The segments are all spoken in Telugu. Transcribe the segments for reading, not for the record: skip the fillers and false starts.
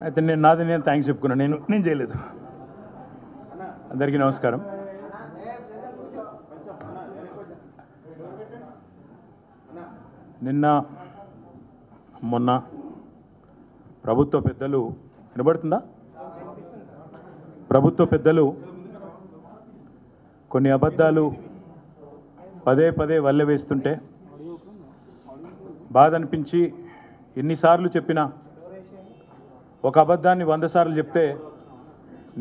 అయితే నేను థ్యాంక్స్ చెప్పుకున్నాను. నేను చేయలేదు. అందరికీ నమస్కారం. నిన్న మొన్న ప్రభుత్వ పెద్దలు వినబడుతుందా? ప్రభుత్వ పెద్దలు కొన్ని అబద్ధాలు పదే పదే వల్లె వేస్తుంటే బాధ అనిపించి ఎన్నిసార్లు చెప్పినా ఒక అబద్ధాన్ని 100 సార్లు చెప్తే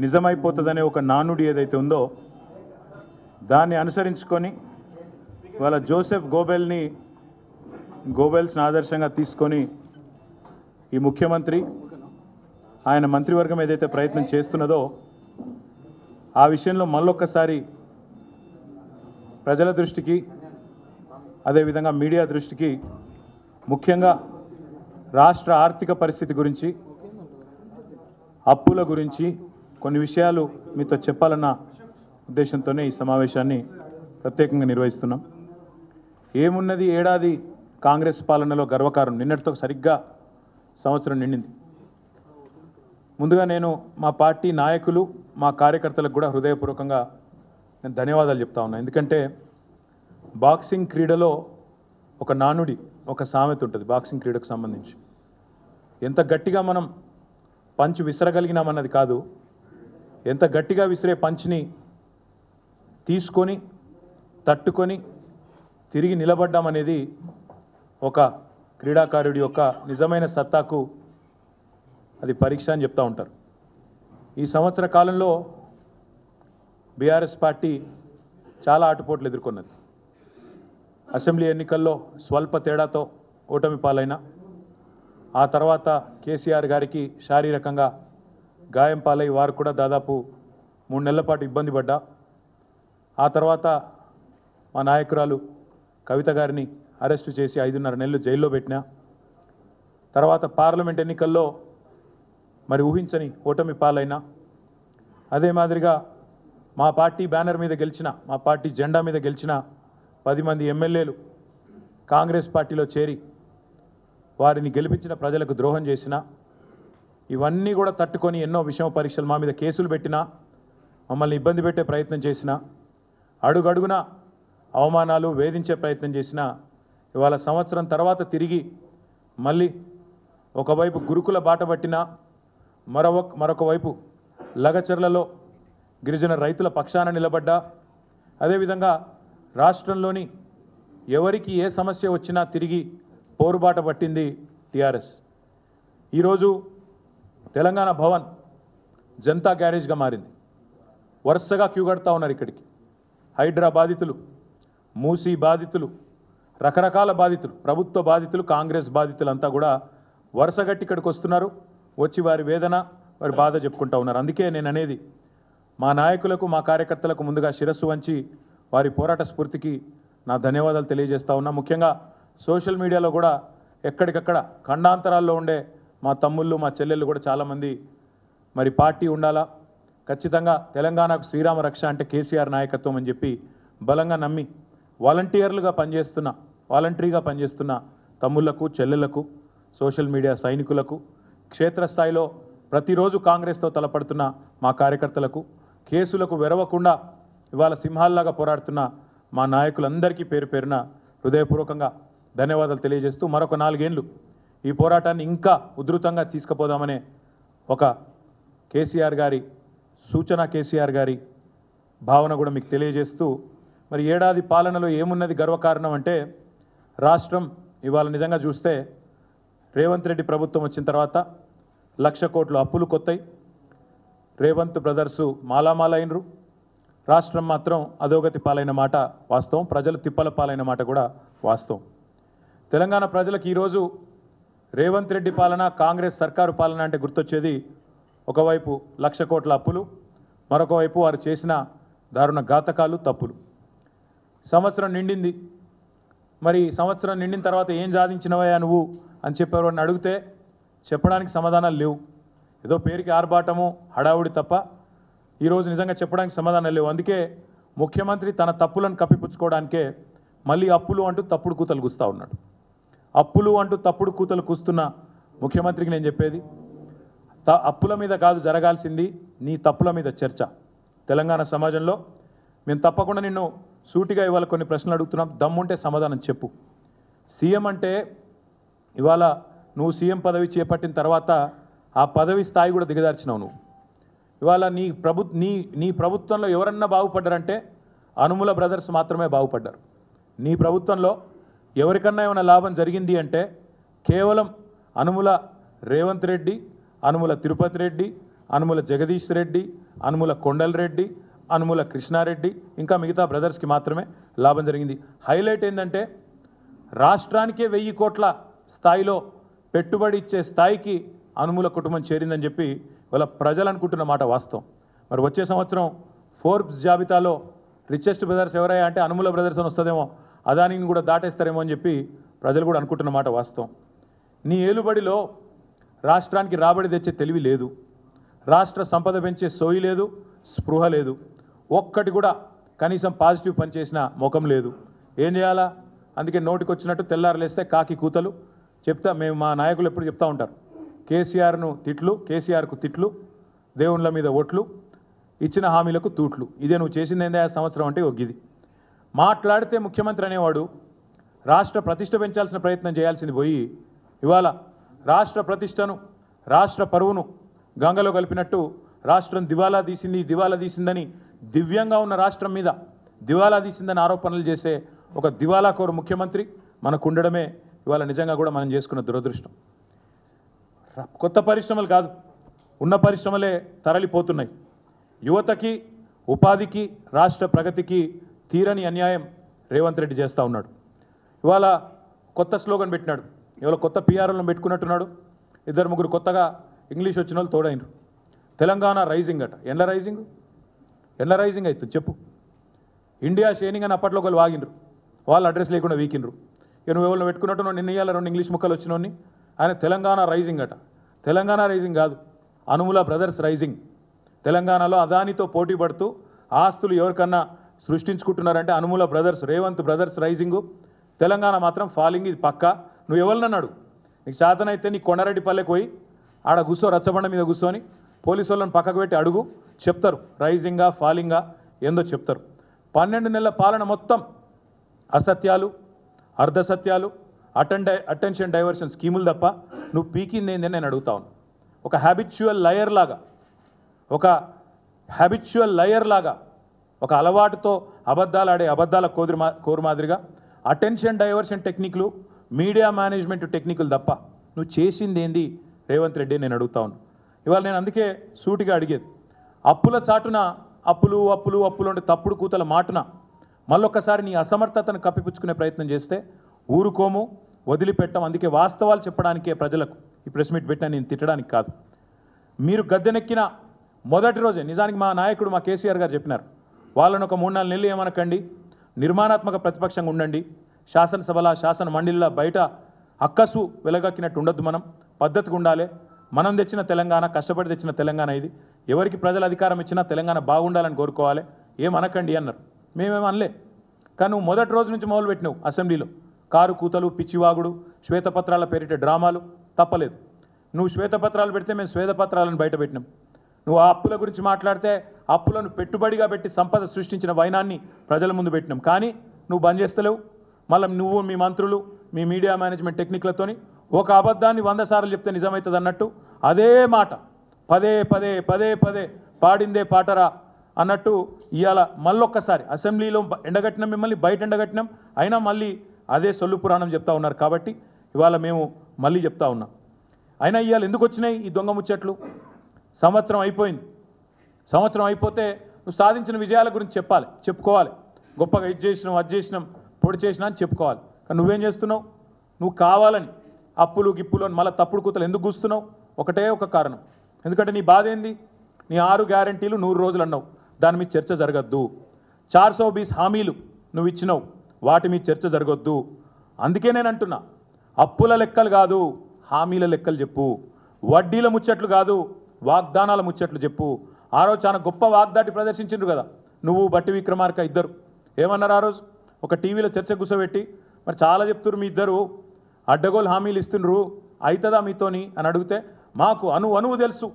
నిజమైపోతుందనే ఒక నానుడి ఏదైతే ఉందో దాన్ని అనుసరించుకొని వాళ్ళ జోసెఫ్ గోబెల్స్ని ఆదర్శంగా తీసుకొని ఈ ముఖ్యమంత్రి ఆయన మంత్రివర్గం ఏదైతే ప్రయత్నం చేస్తున్నదో ఆ విషయంలో మళ్ళొక్కసారి ప్రజల దృష్టికి అదేవిధంగా మీడియా దృష్టికి ముఖ్యంగా రాష్ట్ర ఆర్థిక పరిస్థితి గురించి అప్పుల గురించి కొన్ని విషయాలు మీతో చెప్పాలన్న ఉద్దేశంతోనే ఈ సమావేశాన్ని ప్రత్యేకంగా నిర్వహిస్తున్నాం. ఏమున్నది, ఏడాది కాంగ్రెస్ పాలనలో గర్వకారణం. నిన్నటితో సరిగ్గా సంవత్సరం నిండింది. ముందుగా నేను మా పార్టీ నాయకులు మా కార్యకర్తలకు కూడా హృదయపూర్వకంగా నేను ధన్యవాదాలు చెప్తా ఉన్నా. ఎందుకంటే బాక్సింగ్ క్రీడలో ఒక నానుడి, ఒక సామెత ఉంటుంది బాక్సింగ్ క్రీడకు సంబంధించి. ఎంత గట్టిగా మనం పంచ్ విసరగలిగినామన్నది కాదు, ఎంత గట్టిగా విసిరే పంచ్ని తీసుకొని తట్టుకొని తిరిగి నిలబడ్డామనేది ఒక క్రీడాకారుడి యొక్క నిజమైన సత్తాకు అది పరీక్ష అని చెప్తూ ఉంటారు. ఈ సంవత్సర కాలంలో బీఆర్ఎస్ పార్టీ చాలా ఆటుపోట్లు ఎదుర్కొన్నది. అసెంబ్లీ ఎన్నికల్లో స్వల్ప తేడాతో ఓటమి పాలైన, ఆ తర్వాత కేసీఆర్ గారికి శారీరకంగా గాయం పాలై వారు కూడా దాదాపు 3 నెలల పాటు ఇబ్బంది పడ్డా, ఆ తర్వాత మా నాయకురాలు కవిత గారిని అరెస్టు చేసి 5.5 నెలలు జైల్లో పెట్టినా, తర్వాత పార్లమెంట్ ఎన్నికల్లో మరి ఊహించని ఓటమి పాలైనా, అదే మాదిరిగా మా పార్టీ బ్యానర్ మీద గెలిచిన, మా పార్టీ జెండా మీద గెలిచిన 10 మంది ఎమ్మెల్యేలు కాంగ్రెస్ పార్టీలో చేరి వారిని గెలిపించిన ప్రజలకు ద్రోహం చేసిన, ఇవన్నీ కూడా తట్టుకొని ఎన్నో విషమ పరీక్షలు మా మీద కేసులు పెట్టినా, మమ్మల్ని ఇబ్బంది పెట్టే ప్రయత్నం చేసిన, అడుగడుగున అవమానాలు వేధించే ప్రయత్నం చేసిన, ఇవాళ సంవత్సరం తర్వాత తిరిగి మళ్ళీ ఒకవైపు గురుకుల బాట పట్టిన, మరొక వైపు లగచర్లలో గిరిజన రైతుల పక్షాన నిలబడ్డా, అదేవిధంగా రాష్ట్రంలోని ఎవరికి ఏ సమస్య వచ్చినా తిరిగి పోరుబాట పట్టింది టీఆర్ఎస్. ఈరోజు తెలంగాణ భవన్ జనతా గ్యారేజ్గా మారింది. వరుసగా క్యూ కడతా ఉన్నారు ఇక్కడికి. హైడ్రా బాధితులు, మూసీ బాధితులు, రకరకాల బాధితులు, ప్రభుత్వ బాధితులు, కాంగ్రెస్ బాధితులు అంతా కూడా వరుసగట్టి ఇక్కడికి వస్తున్నారు. వచ్చి వారి వేదన, వారి బాధ చెప్పుకుంటూ ఉన్నారు. అందుకే నేను అనేది, మా నాయకులకు మా కార్యకర్తలకు ముందుగా శిరస్సు వంచి వారి పోరాట స్ఫూర్తికి నా ధన్యవాదాలు తెలియజేస్తా ఉన్నా. ముఖ్యంగా సోషల్ మీడియాలో కూడా ఎక్కడికక్కడ ఖండాంతరాల్లో ఉండే మా తమ్ముళ్ళు మా చెల్లెళ్ళు కూడా చాలామంది మరి పార్టీ ఉండాలా, ఖచ్చితంగా తెలంగాణకు శ్రీరామ రక్ష అంటే కేసీఆర్ నాయకత్వం అని చెప్పి బలంగా నమ్మి వాలంటీర్గా పనిచేస్తున్న తమ్ముళ్లకు చెల్లెళ్లకు, సోషల్ మీడియా సైనికులకు, క్షేత్రస్థాయిలో ప్రతిరోజు కాంగ్రెస్తో తలపడుతున్న మా కార్యకర్తలకు, కేసులకు వెరవకుండా ఇవాళ సింహాల్లాగా పోరాడుతున్న మా నాయకులందరికీ పేరు పేరున హృదయపూర్వకంగా ధన్యవాదాలు తెలియజేస్తూ, మరొక 4 ఏళ్ళు ఈ పోరాటాన్ని ఇంకా ఉధృతంగా తీసుకుపోదామనే ఒక కేసీఆర్ గారి సూచన, కేసీఆర్ గారి భావన కూడా మీకు తెలియజేస్తూ, మరి ఏడాది పాలనలో ఏమున్నది గర్వకారణం అంటే, రాష్ట్రం ఇవాళ నిజంగా చూస్తే రేవంత్ రెడ్డి ప్రభుత్వం వచ్చిన తర్వాత 1,00,000 కోట్లు అప్పులు కొత్తాయి. రేవంత్ బ్రదర్సు మాలామాలైనరు. రాష్ట్రం మాత్రం అధోగతి పాలైన మాట వాస్తవం. ప్రజలు తిప్పల పాలైన మాట కూడా వాస్తవం. తెలంగాణ ప్రజలకు ఈరోజు రేవంత్ రెడ్డి పాలన, కాంగ్రెస్ సర్కారు పాలన అంటే గుర్తొచ్చేది ఒకవైపు 1,00,000 కోట్ల అప్పులు, మరొక వైపు వారు చేసిన దారుణ ఘాతకాలు, తప్పులు. సంవత్సరం నిండింది. మరి సంవత్సరం నిండిన తర్వాత ఏం సాధించినవయ్యా నువ్వు అని చెప్పారు అని అడిగితే చెప్పడానికి సమాధానాలు లేవు. ఏదో పేరుకి ఆర్భాటము, హడావుడి తప్ప ఈరోజు నిజంగా చెప్పడానికి సమాధానాలు లేవు. అందుకే ముఖ్యమంత్రి తన తప్పులను కప్పిపుచ్చుకోవడానికే మళ్ళీ అప్పులు అంటూ తప్పుడు కూతలు కూస్తూ ఉన్నాడు. అప్పులు అంటూ తప్పుడు కూతలు కూస్తున్న ముఖ్యమంత్రికి నేను చెప్పేది, అప్పుల మీద కాదు జరగాల్సింది, నీ తప్పుల మీద చర్చ. తెలంగాణ సమాజంలో మేము తప్పకుండా నిన్ను సూటిగా ఇవాళ కొన్ని ప్రశ్నలు అడుగుతున్నాం, దమ్ముంటే సమాధానం చెప్పు. సీఎం అంటే ఇవాళ నువ్వు సీఎం పదవి చేపట్టిన తర్వాత ఆ పదవి స్థాయి కూడా దిగదార్చినావు నువ్వు. ఇవాళ నీ ప్రభుత్వంలో ఎవరన్నా బాగుపడ్డారంటే అనుముల బ్రదర్స్ మాత్రమే బాగుపడ్డారు. నీ ప్రభుత్వంలో ఎవరికన్నా ఏమైనా లాభం జరిగింది అంటే కేవలం అనుముల రేవంత్ రెడ్డి, అనుముల తిరుపతి రెడ్డి, అనుముల జగదీష్ రెడ్డి, అనుముల కొండల్ రెడ్డి, అనుముల కృష్ణారెడ్డి, ఇంకా మిగతా బ్రదర్స్కి మాత్రమే లాభం జరిగింది. హైలైట్ ఏంటంటే రాష్ట్రానికే 1000 కోట్ల స్థాయిలో పెట్టుబడి ఇచ్చే స్థాయికి అనుముల కుటుంబం చేరిందని చెప్పి వాళ్ళ ప్రజలు అనుకుంటున్న మాట వాస్తవం. మరి వచ్చే సంవత్సరం ఫోర్బ్స్ జాబితాలో రిచెస్ట్ బ్రదర్స్ ఎవరయ్యా అంటే అనుముల బ్రదర్స్ అని వస్తుందేమో, అదానిని కూడా దాటేస్తారేమో అని చెప్పి ప్రజలు కూడా అనుకుంటున్న మాట వాస్తవం. నీ ఏలుబడిలో రాష్ట్రానికి రాబడి తెచ్చే తెలివి లేదు, రాష్ట్ర సంపద పెంచే సోయి లేదు, స్పృహ లేదు, ఒక్కటి కూడా కనీసం పాజిటివ్ పని చేసిన ముఖం లేదు. ఏం చేయాలా? అందుకే నోటికి వచ్చినట్టు తెల్లారలేస్తే కాకి కూతలు చెప్తా. మేము మా నాయకులు ఎప్పుడు చెప్తా ఉంటారు, కేసీఆర్కు తిట్లు, దేవుళ్ళ మీద ఓట్లు, ఇచ్చిన హామీలకు తూట్లు. ఇదే నువ్వు చేసింది ఏందా సంవత్సరం అంటే ఒగ్గిది. మాట్లాడితే ముఖ్యమంత్రి అనేవాడు రాష్ట్ర ప్రతిష్ట పెంచాల్సిన ప్రయత్నం చేయాల్సింది పోయి ఇవాళ రాష్ట్ర ప్రతిష్టను, రాష్ట్ర పరువును గంగలో కలిపినట్టు రాష్ట్రం దివాలా తీసిందని దివ్యంగా ఉన్న రాష్ట్రం మీద దివాలా తీసిందని ఆరోపణలు చేసే ఒక దివాలాకోరు ముఖ్యమంత్రి మనకు ఉండడమే ఇవాళ నిజంగా కూడా మనం చేసుకున్న దురదృష్టం. కొత్త పరిశ్రమలు కాదు, ఉన్న పరిశ్రమలే తరలిపోతున్నాయి. యువతకి, ఉపాధికి, రాష్ట్ర ప్రగతికి తీరని అన్యాయం రేవంత్ రెడ్డి చేస్తూ ఉన్నాడు. ఇవాళ కొత్త స్లోగన్ పెట్టినాడు, ఇవాళ కొత్త పిఆర్లను పెట్టుకున్నట్టున్నాడు. 2-3 కొత్తగా ఇంగ్లీష్ వచ్చిన వాళ్ళు తోడైనరు. తెలంగాణ రైజింగ్ అట. ఎల్ల రైజింగ్ అవుతుంది చెప్పు. ఇండియా షేనింగ్ అని అప్పట్లో ఒకళ్ళు వాగినరు, వాళ్ళు అడ్రస్ లేకుండా వీకినరు. నువ్వు ఎవరిని పెట్టుకున్నట్టు నిన్న ఇయ్యాల 2 ఇంగ్లీష్ ముక్కలు వచ్చినోని ఆయన తెలంగాణ రైజింగ్ అట. తెలంగాణ రైజింగ్ కాదు, అనుముల బ్రదర్స్ రైజింగ్. తెలంగాణలో అదానితో పోటీ పడుతూ ఆస్తులు ఎవరికన్నా సృష్టించుకుంటున్నారంటే అనుముల బ్రదర్స్, రేవంత్ బ్రదర్స్ రైజింగు. తెలంగాణ మాత్రం ఫాలింగ్, ఇది పక్కా. నువ్వు ఎవరినన్నాడు? నీకు చేతనైతే నీ కొండారెడ్డిపల్లెకి పోయి ఆడ కూర్చో, రచ్చబండ మీద కూర్చొని పోలీసు వాళ్ళని పక్కకు పెట్టి అడుగు, చెప్తారు రైజింగా ఫాలింగా ఏందో చెప్తారు. 12 నెలల పాలన మొత్తం అసత్యాలు, అర్ధసత్యాలు, అటెన్షన్ డైవర్షన్ స్కీములు తప్ప నువ్వు పీకింది ఏందని నేను అడుగుతాను. ఒక హ్యాబిచువల్ లయర్ లాగా ఒక అలవాటుతో అబద్ధాలు ఆడే అబద్ధాల కోరు మాదిరిగా అటెన్షన్ డైవర్షన్ టెక్నిక్లు, మీడియా మేనేజ్మెంట్ టెక్నిక్లు తప్ప నువ్వు చేసింది ఏంది రేవంత్ రెడ్డి నేను అడుగుతాను. ఇవాళ నేను అందుకే సూటిగా అడిగేది, అప్పుల చాటున అప్పులు అప్పులు అప్పులు అంటే తప్పుడు కూతల మాటున మళ్ళొక్కసారి నీ అసమర్థతను కప్పిపుచ్చుకునే ప్రయత్నం చేస్తే ఊరుకోము, వదిలిపెట్టాం. అందుకే వాస్తవాలు చెప్పడానికే ప్రజలకు ఈ ప్రెస్ మీట్ పెట్టినా, నేను తిట్టడానికి కాదు. మీరు గద్దెనెక్కిన మొదటి రోజే నిజానికి మా నాయకుడు మా కేసీఆర్ గారు చెప్పినారు, వాళ్ళని ఒక 3-4 నెలలు ఏమనకండి, నిర్మాణాత్మక ప్రతిపక్షంగా ఉండండి, శాసనసభల శాసన మండలిలో బయట అక్కసు వెలగక్కినట్టు ఉండొద్దు, మనం పద్ధతిగా ఉండాలి, మనం తెచ్చిన తెలంగాణ, కష్టపడి తెచ్చిన తెలంగాణ ఇది, ఎవరికి ప్రజలు అధికారం ఇచ్చినా తెలంగాణ బాగుండాలని కోరుకోవాలి, ఏమనకండి అన్నారు. మేమేమో అనలే. కానీ నువ్వు మొదటి రోజు నుంచి మొదలుపెట్టినావు అసెంబ్లీలో కారు కూతలు, పిచ్చివాగుడు, శ్వేతపత్రాల పేరిట డ్రామాలు. తప్పలేదు, నువ్వు శ్వేతపత్రాలు పెడితే మేము శ్వేతపత్రాలను బయట పెట్టినాం. నువ్వు ఆ అప్పుల గురించి మాట్లాడితే అప్పులను పెట్టుబడిగా పెట్టి సంపద సృష్టించిన వైనాన్ని ప్రజల ముందు పెట్టినాం. కానీ నువ్వు బంద్ చేస్తలేవు. మళ్ళీ నువ్వు, మీ మంత్రులు, మీ మీడియా మేనేజ్మెంట్ టెక్నిక్లతోని ఒక అబద్ధాన్ని 100 సార్లు చెప్తే నిజమవుతుంది అన్నట్టు అదే మాట పదే పదే పదే పదే పాడిందే పాటరా అన్నట్టు ఇవాళ మళ్ళొక్కసారి అసెంబ్లీలో ఎండగట్టినాం, మిమ్మల్ని బయట ఎండగట్టినాం, అయినా మళ్ళీ అదే సొల్లు పురాణం చెప్తా ఉన్నారు. కాబట్టి ఇవాళ మేము మళ్ళీ చెప్తా ఉన్నాం. అయినా ఇవాళ ఎందుకు వచ్చినాయి ఈ దొంగ ముచ్చట్లు? సంవత్సరం అయిపోయింది. సంవత్సరం అయిపోతే నువ్వు సాధించిన విజయాల గురించి చెప్పుకోవాలి. గొప్పగా ఇది చేసినాం, అది చేసినాం, పొడి చేసినా అని చెప్పుకోవాలి. కానీ నువ్వేం చేస్తున్నావు? నువ్వు కావాలని అప్పులు గిప్పులు అని మళ్ళీ తప్పుడు కూతలు ఎందుకు కూస్తున్నావు? ఒకటే ఒక కారణం. ఎందుకంటే నీ బాధ ఏంది? నీ 6 గ్యారంటీలు 100 రోజులు అన్నావు, దాని మీద చర్చ జరగద్దు. 420 హామీలు నువ్వు ఇచ్చినావు, వాటి మీద చర్చ జరగొద్దు. అందుకే నేను అంటున్నా, అప్పుల లెక్కలు కాదు, హామీల లెక్కలు చెప్పు. వడ్డీల ముచ్చట్లు కాదు, వాగ్దానాల ముచ్చట్లు చెప్పు. ఆ రోజు చాలా గొప్ప వాగ్దాటి ప్రదర్శించిండ్రు కదా నువ్వు, బట్టి విక్రమార్క ఇద్దరు. ఏమన్నారు ఆ రోజు? ఒక టీవీలో చర్చ కూర్చోబెట్టి, మరి చాలా చెప్తున్నారు మీ ఇద్దరు, అడ్డగోలు హామీలు ఇస్తుండ్రు, అవుతుందా మీతోని అని అడిగితే, మాకు అణువు తెలుసు